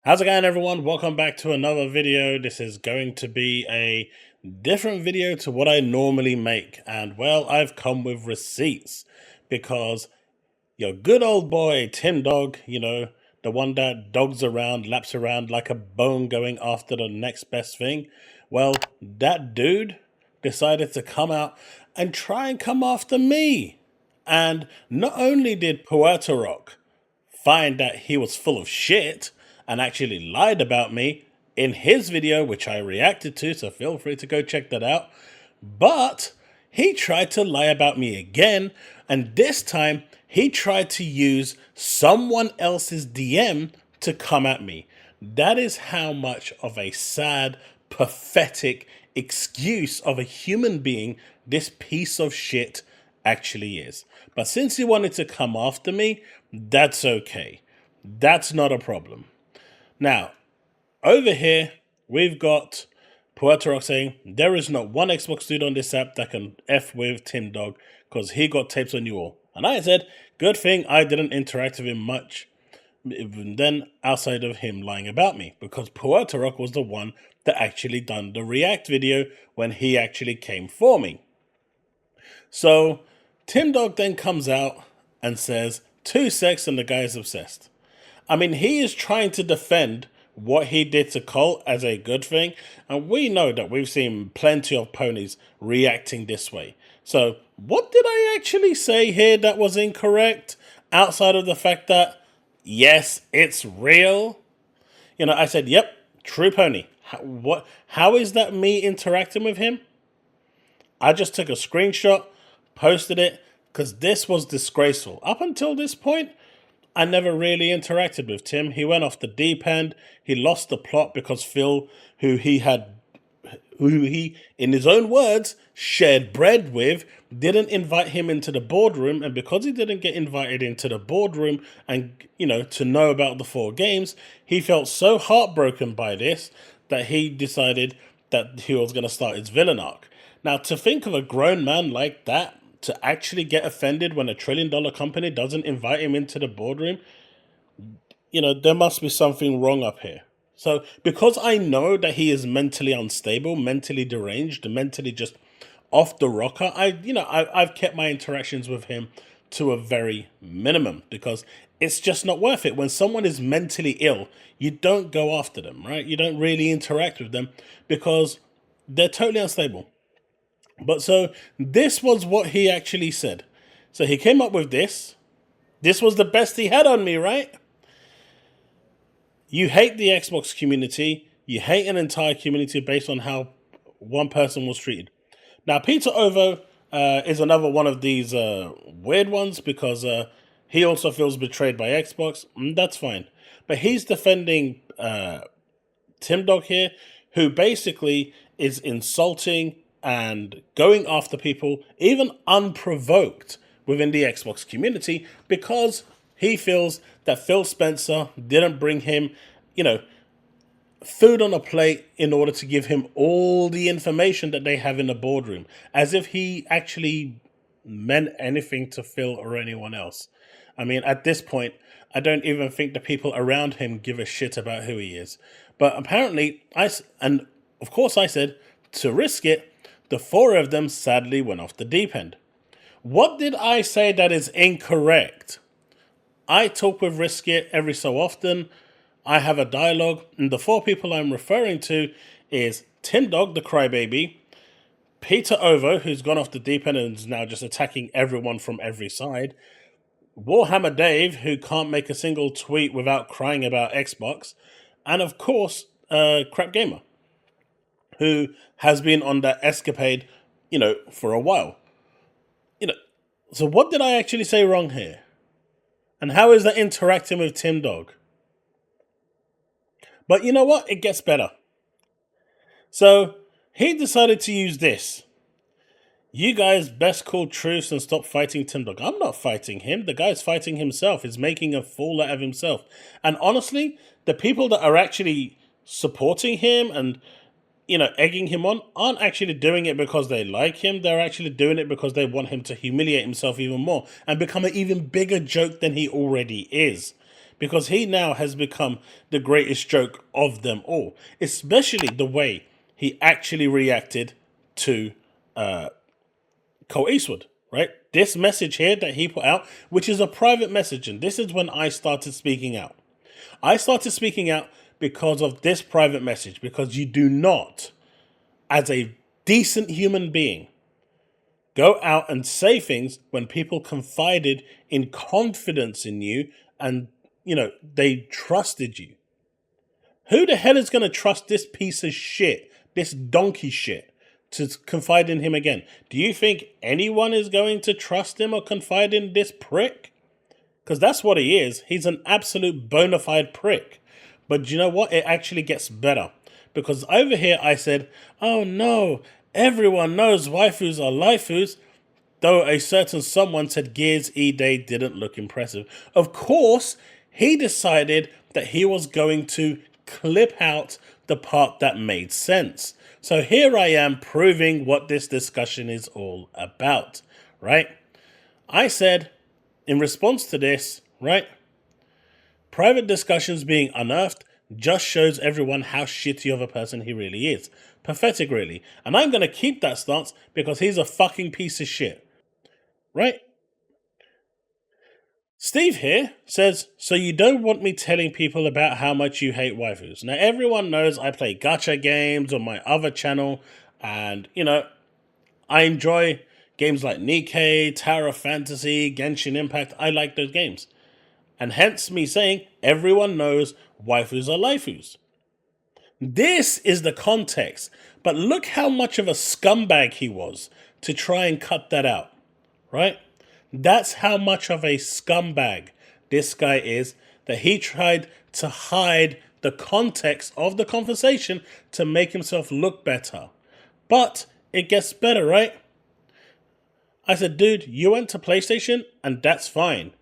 How's it going, everyone? Welcome back to another video. This is going to be a different video to what I normally make. And well, I've come with receipts because your good old boy, Timdog, the one that dogs around, laps around like a bone going after the next best thing. Well, that dude decided to come out and try and come after me. And not only did Puerto Rock find that he was full of shit and actually lied about me in his video, which I reacted to, so feel free to go check that out. But he tried to lie about me again, and this time he tried to use someone else's DM to come at me. That is how much of a sad, pathetic excuse of a human being this piece of shit actually is. But since he wanted to come after me, that's okay. That's not a problem. Now, over here, we've got Puerto Rock saying, there is not one Xbox dude on this app that can F with Timdog because he got tapes on you all. And I said, good thing I didn't interact with him much even then outside of him lying about me, because Puerto Rock was the one that actually done the react video when he actually came for me. So Timdog then comes out and says, 2 sex and the guy is obsessed. I mean, he is trying to defend what he did to Cole as a good thing, and we know that we've seen plenty of ponies reacting this way. So what did I actually say here that was incorrect, outside of the fact that, yes, it's real? I said, yep, true pony. How is that me interacting with him? I just took a screenshot, posted it, because this was disgraceful. Up until this point, I never really interacted with Tim. He went off the deep end. He lost the plot because Phil, who he, in his own words, shared bread with, didn't invite him into the boardroom. And because he didn't get invited into the boardroom and, to know about the 4 games, he felt so heartbroken by this that he decided that he was going to start his villain arc. Now, to think of a grown man like that to actually get offended when $1 trillion company doesn't invite him into the boardroom, there must be something wrong up here. So because I know that he is mentally unstable, mentally deranged, mentally just off the rocker, I've kept my interactions with him to a very minimum, because it's just not worth it. When someone is mentally ill, you don't go after them, right? You don't really interact with them because they're totally unstable. But so this was what he actually said. So he came up with this. This was the best he had on me, right? You hate the Xbox community. You hate an entire community based on how one person was treated. Now, Peter Ovo is another one of these weird ones, because he also feels betrayed by Xbox. That's fine. But he's defending Timdog here, who basically is insulting and going after people, even unprovoked, within the Xbox community, because he feels that Phil Spencer didn't bring him, food on a plate in order to give him all the information that they have in the boardroom, as if he actually meant anything to Phil or anyone else. I mean, at this point, I don't even think the people around him give a shit about who he is. But apparently, and of course I said, to risk it, the 4 of them sadly went off the deep end. What did I say that is incorrect? I talk with Riskit every so often. I have a dialogue, and the 4 people I'm referring to is Timdog, the crybaby, Peter Ovo, who's gone off the deep end and is now just attacking everyone from every side, Warhammer Dave, who can't make a single tweet without crying about Xbox, and of course, Crap Gamer, who has been on that escapade, for a while. So what did I actually say wrong here? And how is that interacting with Timdog? But you know what? It gets better. So he decided to use this. You guys best call truce and stop fighting Timdog. I'm not fighting him. The guy's fighting himself. He's making a fool out of himself. And honestly, the people that are actually supporting him and egging him on aren't actually doing it because they like him. They're actually doing it because they want him to humiliate himself even more and become an even bigger joke than he already is. because he now has become the greatest joke of them all, especially the way he actually reacted to Cole Eastwood, right? This message here that he put out, which is a private message, and this is when I started speaking out. I started speaking out because of this private message, because you do not, as a decent human being, go out and say things when people confided in confidence in you and, they trusted you. Who the hell is going to trust this piece of shit, this donkey shit, to confide in him again? Do you think anyone is going to trust him or confide in this prick? Because that's what he is. He's an absolute bona fide prick. But you know what? It actually gets better. Because over here I said, oh no, everyone knows waifus are laifus, though a certain someone said Gears E-Day didn't look impressive. Of course, he decided that he was going to clip out the part that made sense. So here I am proving what this discussion is all about, right? I said, in response to this, right, private discussions being unearthed just shows everyone how shitty of a person he really is. Pathetic, really. And I'm going to keep that stance because he's a fucking piece of shit. Right? Steve here says, so you don't want me telling people about how much you hate waifus. Now, everyone knows I play gacha games on my other channel, and, I enjoy games like Nikkei, Tower of Fantasy, Genshin Impact. I like those games. And hence me saying, everyone knows waifus are laifus. This is the context. But look how much of a scumbag he was to try and cut that out. Right? That's how much of a scumbag this guy is, that he tried to hide the context of the conversation to make himself look better. But it gets better, right? I said, dude, you went to PlayStation and that's fine.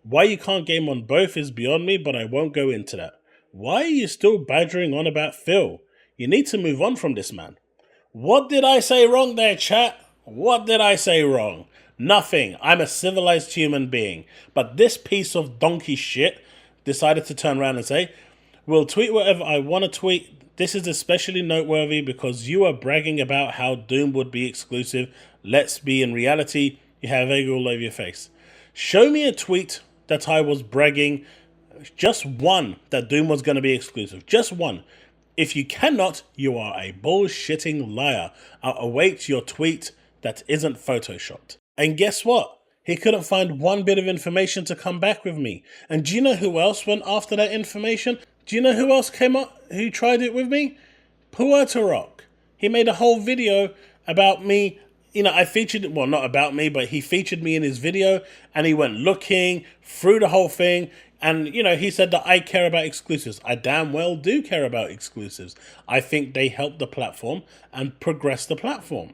Why you can't game on both is beyond me, but I won't go into that. Why are you still badgering on about Phil? You need to move on from this man. What did I say wrong there, chat? What did I say wrong? Nothing. I'm a civilized human being. But this piece of donkey shit decided to turn around and say, we'll tweet whatever I want to tweet. This is especially noteworthy because you are bragging about how Doom would be exclusive. Let's be in reality, you have egg all over your face. Show me a tweet that I was bragging, just one, that Doom was going to be exclusive. Just one. If you cannot, you are a bullshitting liar. I'll await your tweet that isn't photoshopped. And guess what? He couldn't find one bit of information to come back with me. And do you know who else went after that information? Do you know who else came up, who tried it with me? Puerto Rock. He made a whole video about me. I featured, well, not about me, but he featured me in his video, and he went looking through the whole thing, and, he said that I care about exclusives. I damn well do care about exclusives. I think they help the platform and progress the platform.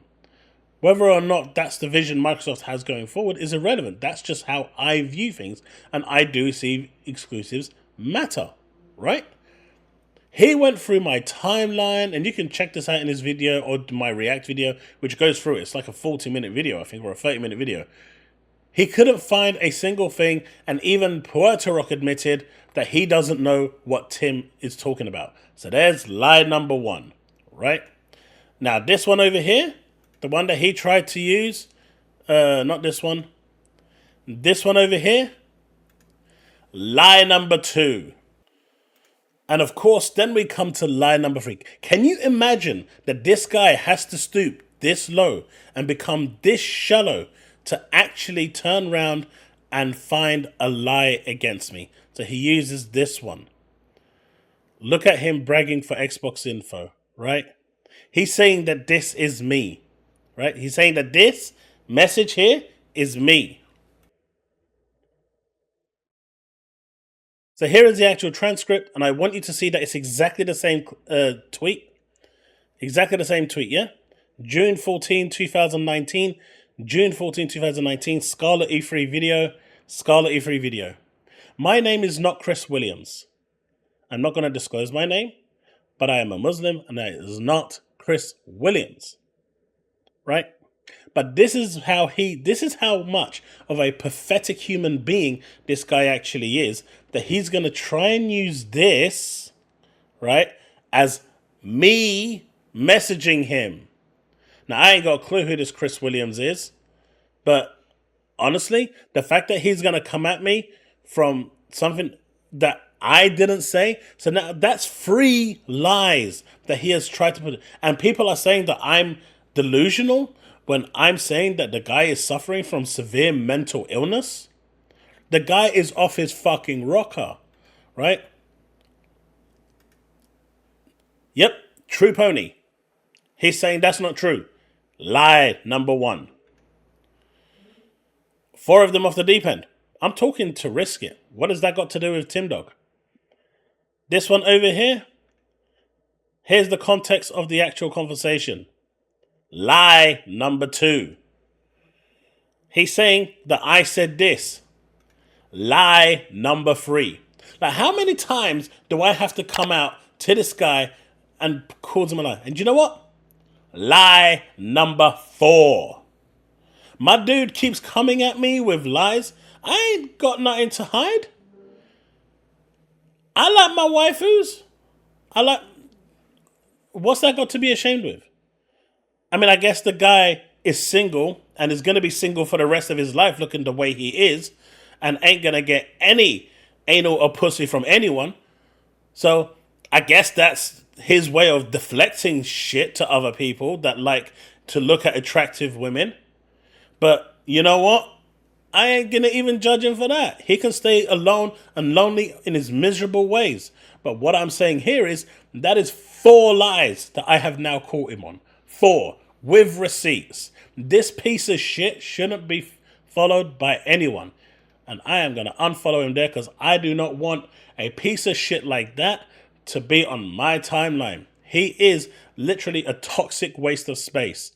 Whether or not that's the vision Microsoft has going forward is irrelevant. That's just how I view things, and I do see exclusives matter, right? He went through my timeline, and you can check this out in his video or my React video, which goes through it. It's like a 40-minute video, I think, or a 30-minute video. He couldn't find a single thing, and even Puerto Rock admitted that he doesn't know what Tim is talking about. So there's lie number one, right? Now, this one over here, the one that he tried to use, not this one. This one over here, lie number two. And of course, then we come to lie number three. Can you imagine that this guy has to stoop this low and become this shallow to actually turn around and find a lie against me? So he uses this one. Look at him bragging for Xbox info, right? He's saying that this is me, right? He's saying that this message here is me. So here is the actual transcript, and I want you to see that it's exactly the same tweet. Exactly the same tweet, yeah? June 14, 2019. June 14, 2019. Scarlet E3 video. Scarlet E3 video. My name is not Chris Williams. I'm not going to disclose my name, but I am a Muslim, and that is not Chris Williams. Right? But this is how much of a pathetic human being this guy actually is, that he's going to try and use this, right, as me messaging him. Now, I ain't got a clue who this Chris Williams is, but honestly, the fact that he's going to come at me from something that I didn't say, so now that's 3 lies that he has tried to put. And people are saying that I'm delusional when I'm saying that the guy is suffering from severe mental illness. The guy is off his fucking rocker, right? Yep, true pony. He's saying that's not true. Lie number 1. 4 of them off the deep end. I'm talking to risk it. What has that got to do with Timdog? This one over here. Here's the context of the actual conversation. Lie number 2. He's saying that I said this. Lie number 3. Like, how many times do I have to come out to this guy and call him a lie? And you know what? Lie number 4. My dude keeps coming at me with lies. I ain't got nothing to hide. I like my waifus. What's that got to be ashamed with? I mean, I guess the guy is single and is going to be single for the rest of his life looking the way he is and ain't going to get any anal or pussy from anyone. So I guess that's his way of deflecting shit to other people that like to look at attractive women. But you know what? I ain't going to even judge him for that. He can stay alone and lonely in his miserable ways. But what I'm saying here is that is 4 lies that I have now caught him on. 4, with receipts. This piece of shit shouldn't be followed by anyone. And I am going to unfollow him there because I do not want a piece of shit like that to be on my timeline. He is literally a toxic waste of space.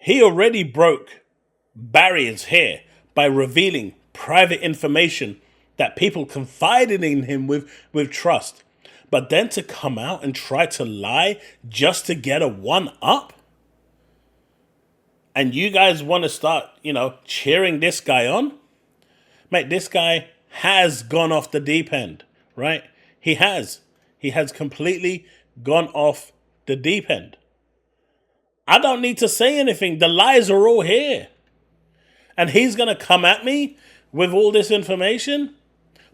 He already broke barriers here by revealing private information that people confided in him with trust. But then to come out and try to lie just to get a 1-up? And you guys want to start, cheering this guy on? Mate, this guy has gone off the deep end, right? He has. He has completely gone off the deep end. I don't need to say anything. The lies are all here. And he's going to come at me with all this information?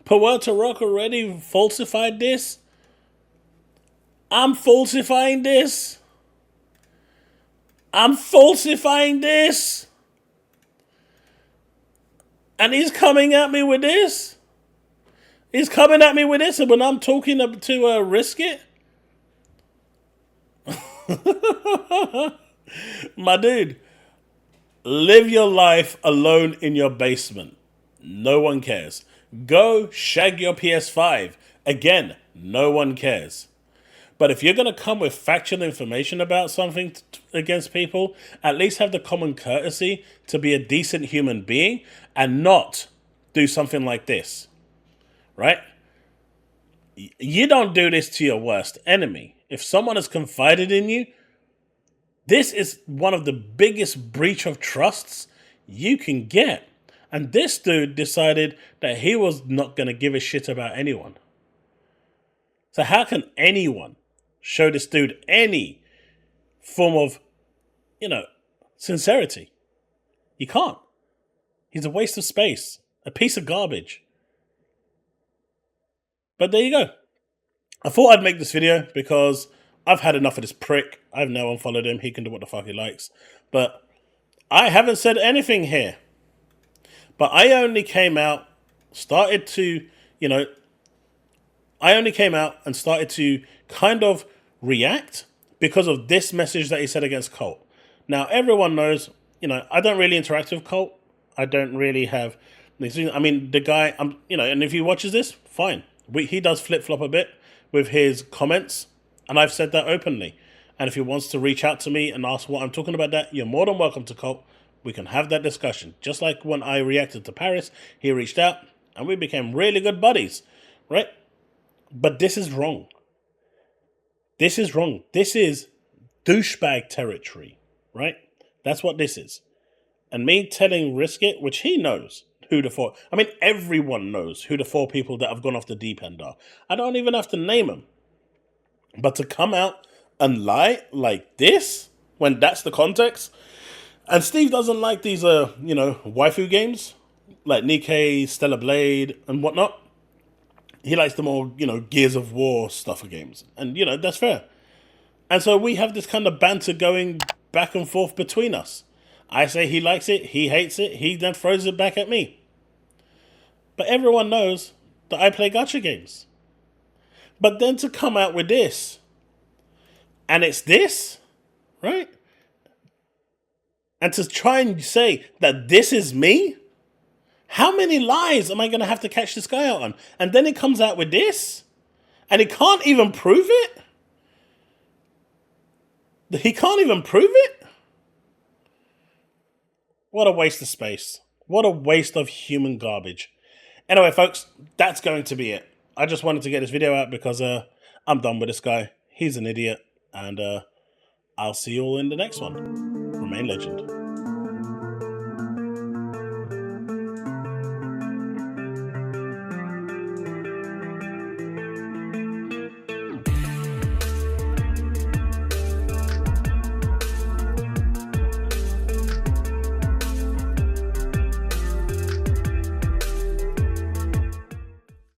Puerto Rock already falsified this? I'm falsifying this? I'm falsifying this? And he's coming at me with this? He's coming at me with this, and when I'm talking to risk it? My dude, live your life alone in your basement. No one cares. Go shag your PS5. Again, no one cares. But if you're going to come with factual information about something against people, at least have the common courtesy to be a decent human being and not do something like this. Right? You don't do this to your worst enemy. If someone has confided in you, this is one of the biggest breach of trusts you can get. And this dude decided that he was not going to give a shit about anyone. So how can anyone show this dude any form of, sincerity? You can't. He's a waste of space. A piece of garbage. But there you go. I thought I'd make this video because I've had enough of this prick. I've now unfollowed him. He can do what the fuck he likes. But I haven't said anything here. But I only came out, started to kind of react because of this message that he said against Colt. Now, everyone knows, I don't really interact with Colt. I don't really have... the guy, and if he watches this, fine. He does flip-flop a bit with his comments, and I've said that openly. And if he wants to reach out to me and ask what I'm talking about that, you're more than welcome to, Colt. We can have that discussion. Just like when I reacted to Paris, he reached out, and we became really good buddies, right? But this is wrong. This is wrong. This is douchebag territory, right? That's what this is. And me telling Risk It, which he knows who the four... I mean, everyone knows who the 4 people that have gone off the deep end are. I don't even have to name them. But to come out and lie like this, when that's the context... And Steve doesn't like these, waifu games, like Nikkei, Stellar Blade, and whatnot. He likes the more, Gears of War stuff of games. And, that's fair. And so we have this kind of banter going back and forth between us. I say he likes it, he hates it, he then throws it back at me. But everyone knows that I play gacha games. But then to come out with this, and it's this, right? And to try and say that this is me, how many lies am I going to have to catch this guy out on? And then he comes out with this, and he can't even prove it? He can't even prove it? What a waste of space. What a waste of human garbage. Anyway, folks, that's going to be it. I just wanted to get this video out because I'm done with this guy. He's an idiot. And I'll see you all in the next one. Remain legend.